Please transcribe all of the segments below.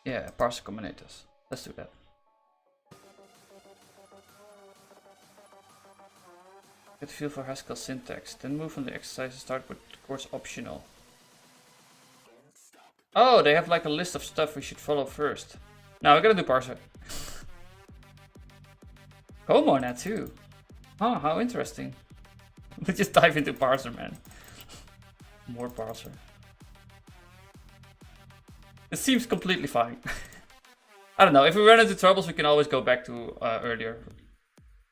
Yeah, parser combinators. Let's do that. Get a feel for Haskell syntax. Then move on the exercise and start with the course optional. Oh, they have like a list of stuff we should follow first. Now we gotta do parser. Combinat too. Oh, how interesting. We just dive into parser, man. More parser. It seems completely fine. I don't know, if we run into troubles we can always go back to earlier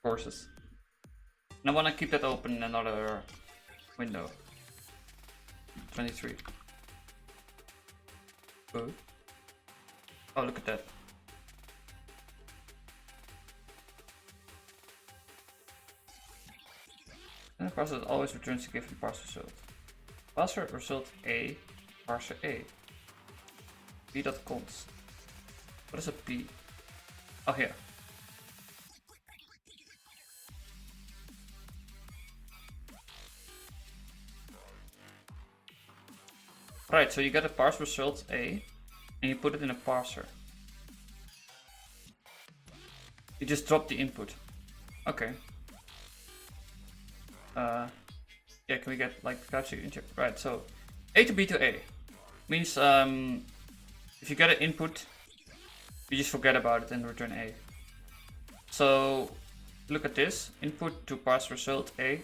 courses. And I want to keep that open in another window. 23. Oh, look at that. And the parser always returns a given parser result. Parser result A, parser A. B.const. What is a P? Oh, here. Right, so you get a parse result A and you put it in a parser. You just drop the input. Okay. Yeah, can we get like couch inject? Right, so A to B to A means if you get an input, you just forget about it and return A. So look at this, input to parse result A,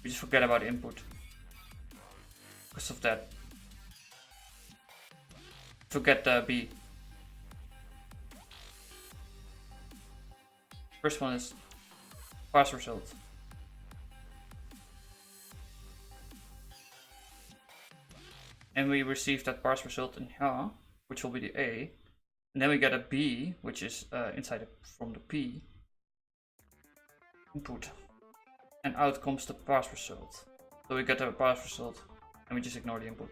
we just forget about input because of that. Forget B. First one is parse result. And we receive that parse result in here, which will be the A. And then we get a B, which is inside from the P. Input. And out comes the parse result. So we get a parse result and we just ignore the input.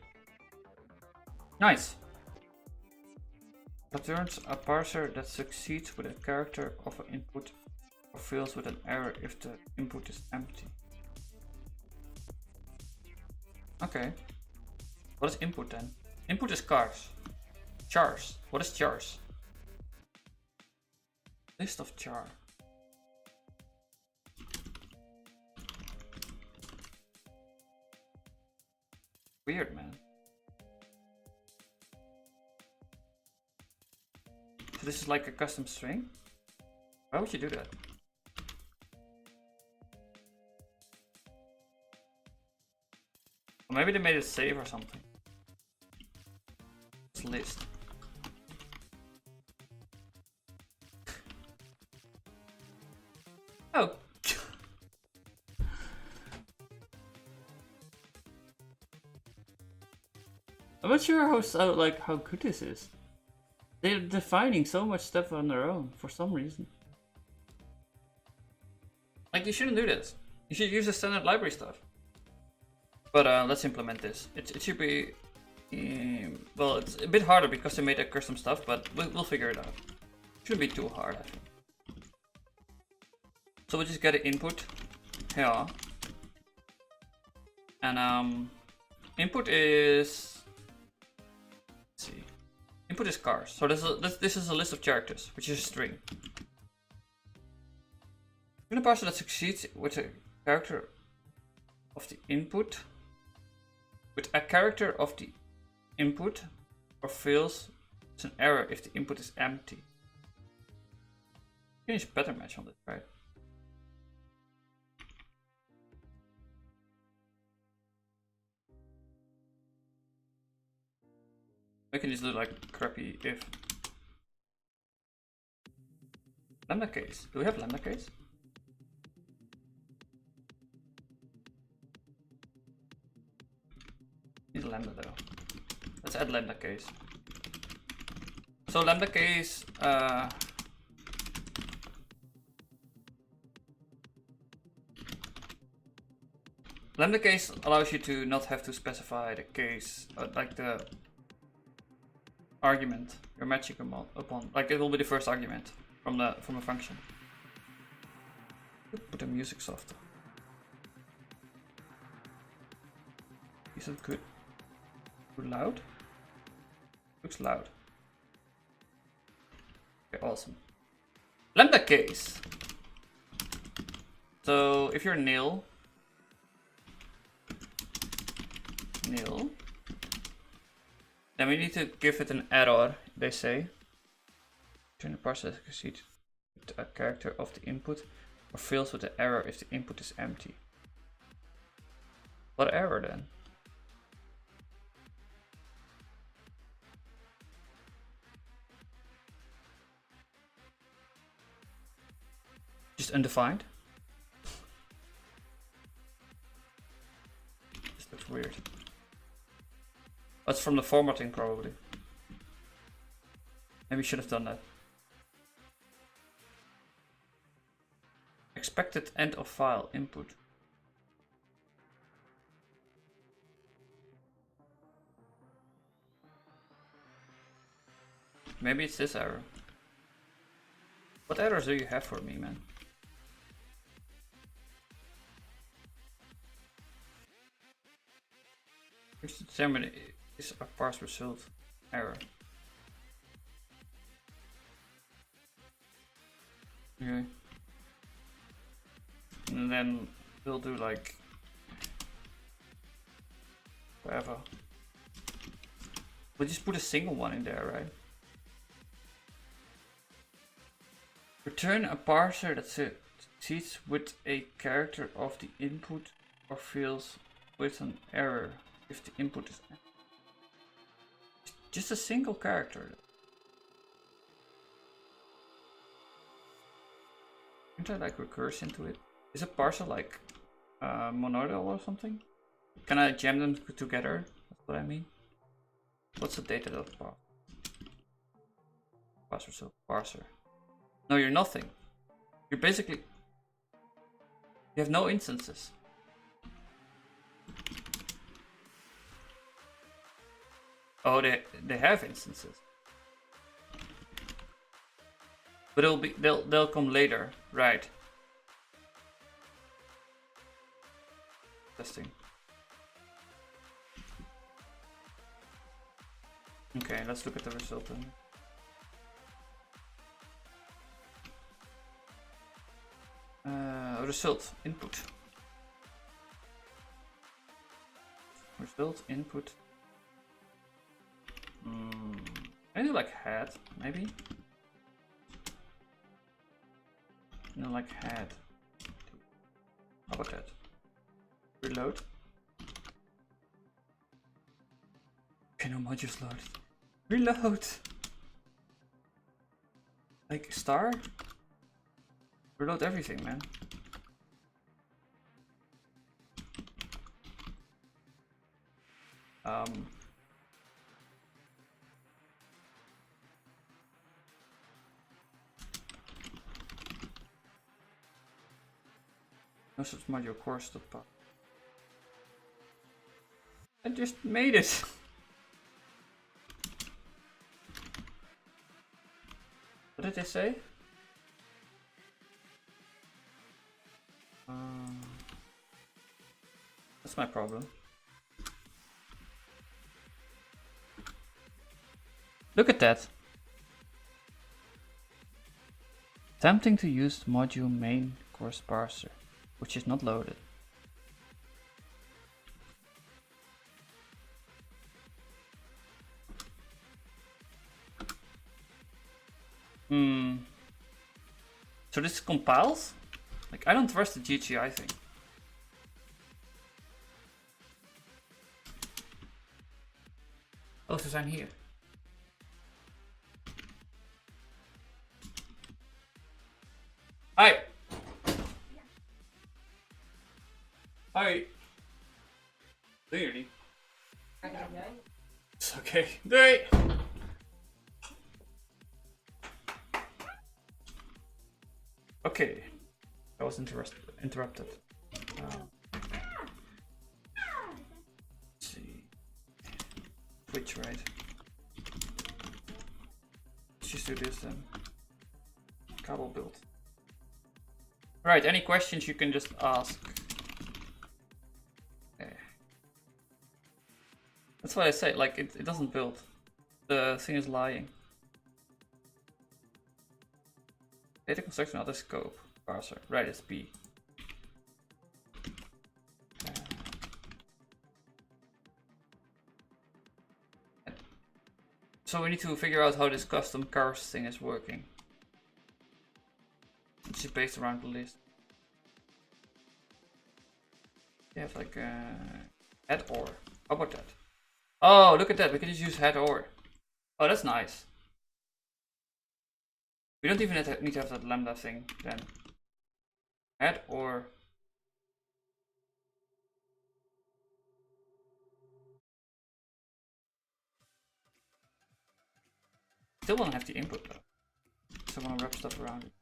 Nice. Returns a parser that succeeds with a character of an input or fails with an error if the input is empty. Okay. What is input then? Input is chars. Chars. What is chars? List of char. Weird, man. So this is like a custom string? Why would you do that? Or maybe they made it save or something. It's list. Oh. I'm not sure how good this is. They're defining so much stuff on their own for some reason. Like, you shouldn't do this. You should use the standard library stuff. But let's implement this. It should be... well, it's a bit harder because they made that custom stuff, but we'll figure it out. Shouldn't be too hard, I think. So we just get an input here. And input is... let's see. Input is chars. So this is a list of characters, which is a string. In a parser that succeeds with a character of the input, with a character of the input, or fails, it's an error if the input is empty. Finish pattern match on this, right? We can just do like crappy if. Lambda case. Do we have lambda case? Need lambda though. Let's add lambda case. So lambda case lambda case allows you to not have to specify the case, like the argument you're matching upon. Like it will be the first argument from a function. Put the music softer. Is it good? Too loud? Looks loud. Okay, awesome. Lambda case. So if you're nil, then we need to give it an error, they say. Turn the parser to succeed with a character of the input or fails with the error if the input is empty. What error then? Just undefined? This looks weird. That's from the formatting probably. Maybe we should have done that. Expected end of file input. Maybe it's this error. What errors do you have for me, man? Which determine is a parse result error. Okay. And then we'll do like whatever. We'll just put a single one in there, right? Return a parser that succeeds with a character of the input or fails with an error if the input is just a single character. Can't I like recurse into it? Is a parser like monodal or something? Can I jam them together? That's what I mean. What's the data of parser? So parser. No, you're nothing. You're basically... You have no instances. Oh, they have instances. But it'll be they'll come later, right? Testing. Okay, let's look at the result then. Result input. Result input. I do like head, maybe. No, like head. How about that? Reload. Okay, no modules loaded. Reload. Like star. Reload everything, man. No such module course to pop. I just made it. What did they say? That's my problem. Look at that. Attempting to use the module main course parser, which is not loaded. So this compiles? Like, I don't trust the GGI thing. Oh, ze zijn hier. Hi. Hi. Doen jullie? Is oké. Doei. Okay. I was interrupted. Let's see. Twitch, right? Let's just do this then. Cable build. Right, any questions you can just ask. Okay. That's what I say, like it doesn't build. The thing is lying. Data construction other scope. Parser. Right, it's B. So we need to figure out how this custom cars thing is working. It's just based around the list. You have like head or. How about that? Oh, look at that. We can just use head or. Oh, that's nice. We don't even need to have that lambda thing then. Head or. Still want to have the input though. So I want to wrap stuff around it.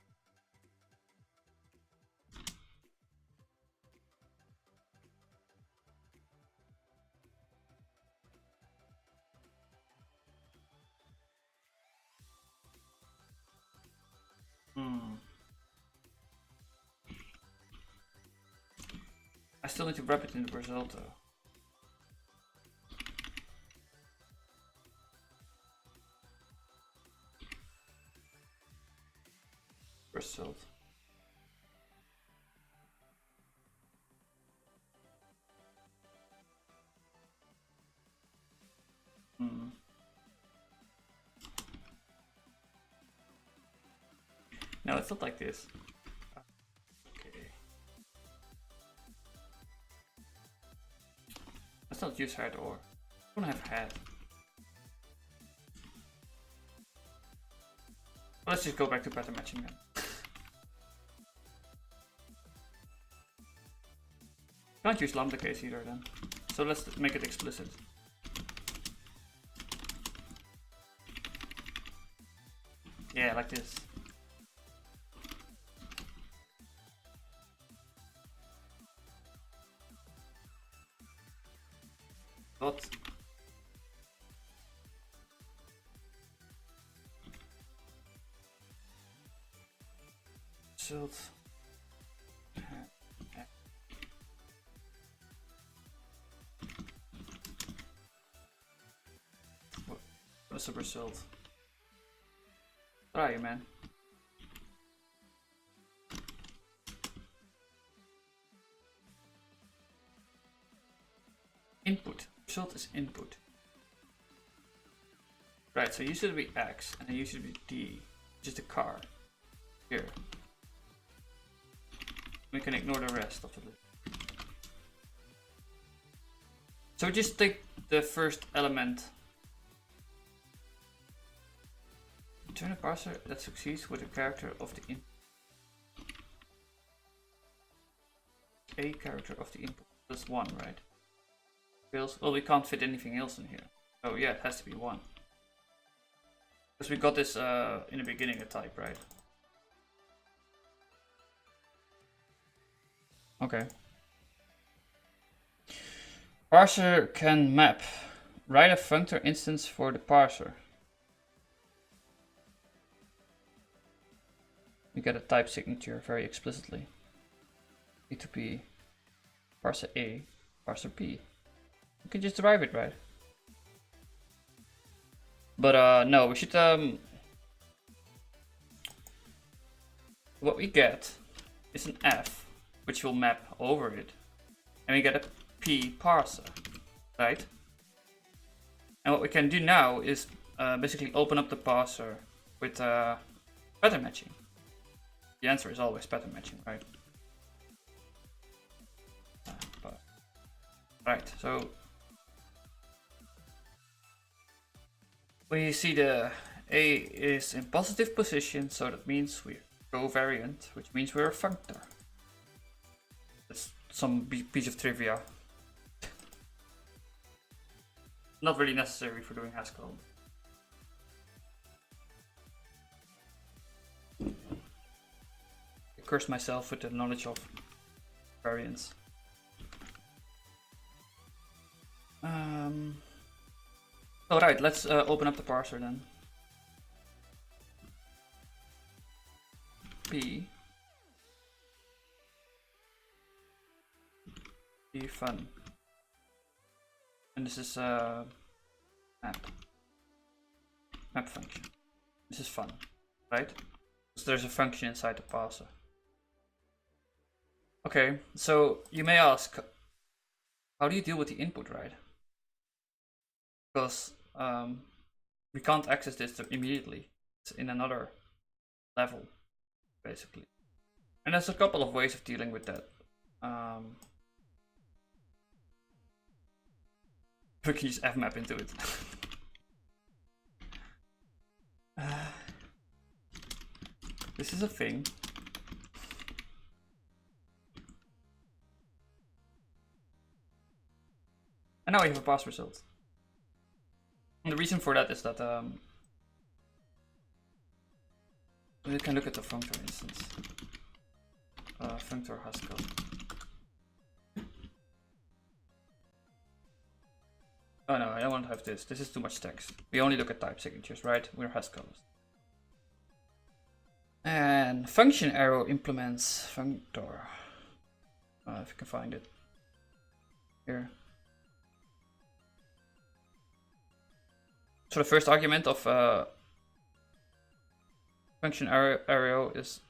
I still need to wrap it in the result though. Result. No, it's not like this. Okay. Let's not use head or. I don't have head. Let's just go back to pattern matching then. Can't use lambda case either then. So let's make it explicit. Yeah, like this. Dot. Result. What's the result? Try, man. Input. Result is input. Right, so usually be X and then usually be D, which is the car. Here. We can ignore the rest of the list. So just take the first element. Return a parser that succeeds with a character of the input. A character of the input. That's 1, right? Well, we can't fit anything else in here. Oh yeah, it has to be 1. Because we got this in the beginning a type, right? Okay. Parser can map. Write a functor instance for the parser. We get a type signature very explicitly. A to P, parser A, parser P. You can just derive it, right? But no, we should what we get is an F, which will map over it, and we get a P parser, right? And what we can do now is basically open up the parser with pattern matching. The answer is always pattern matching, right? Right, so we see the A is in positive position, so that means we're covariant, which means we're a functor. That's some piece of trivia. Not really necessary for doing Haskell. I curse myself with the knowledge of variance. Alright, let's open up the parser then. P fun. And this is map function. This is fun, right? So there's a function inside the parser. Okay, so you may ask, how do you deal with the input, right? Because we can't access this immediately. It's in another level, basically. And there's a couple of ways of dealing with that. We can use fmap into it. This is a thing. And now we have a pass result. And the reason for that is that we can look at the functor instance. Functor Haskell. Oh no, I don't want to have this. This is too much text. We only look at type signatures, right? We're Haskell. And function arrow implements functor. If you can find it. Here. So the first argument of function arrow is,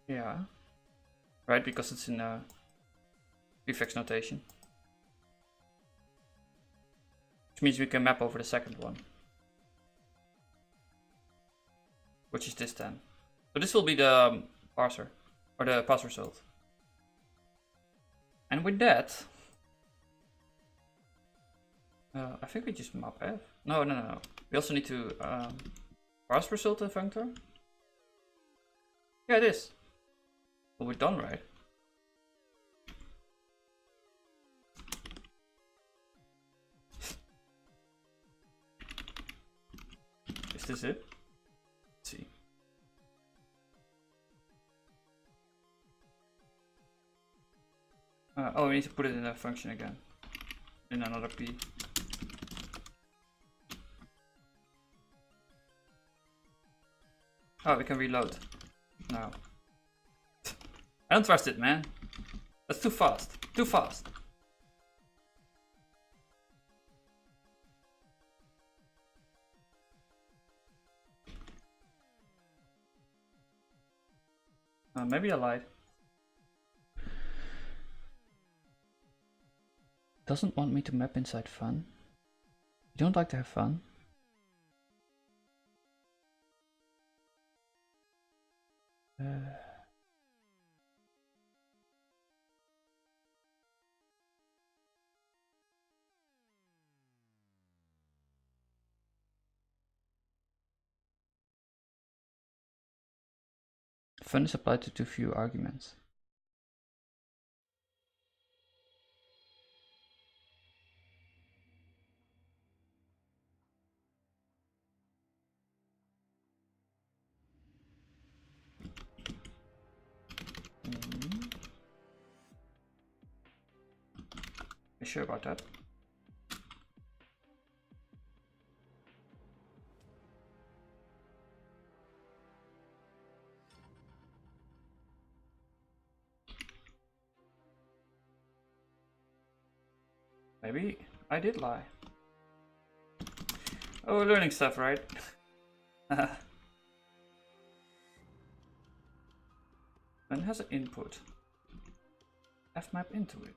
yeah, right, because it's in prefix notation. Which means we can map over the second one. Which is this then. So this will be the parser, or the pass result. And with that, I think we just map f. No. We also need to parse result in functor. Yeah, it is. Well, we're done, right? Is this it? Let's see. Oh, we need to put it in a function again. In another p. Oh, we can reload. No. I don't trust it, man. That's too fast. Too fast. Maybe I lied. Doesn't want me to map inside fun. You don't like to have fun? Fun is applied to too few arguments. You sure about that? Maybe I did lie. Oh, we're learning stuff, right? Then has an input. Fmap into it.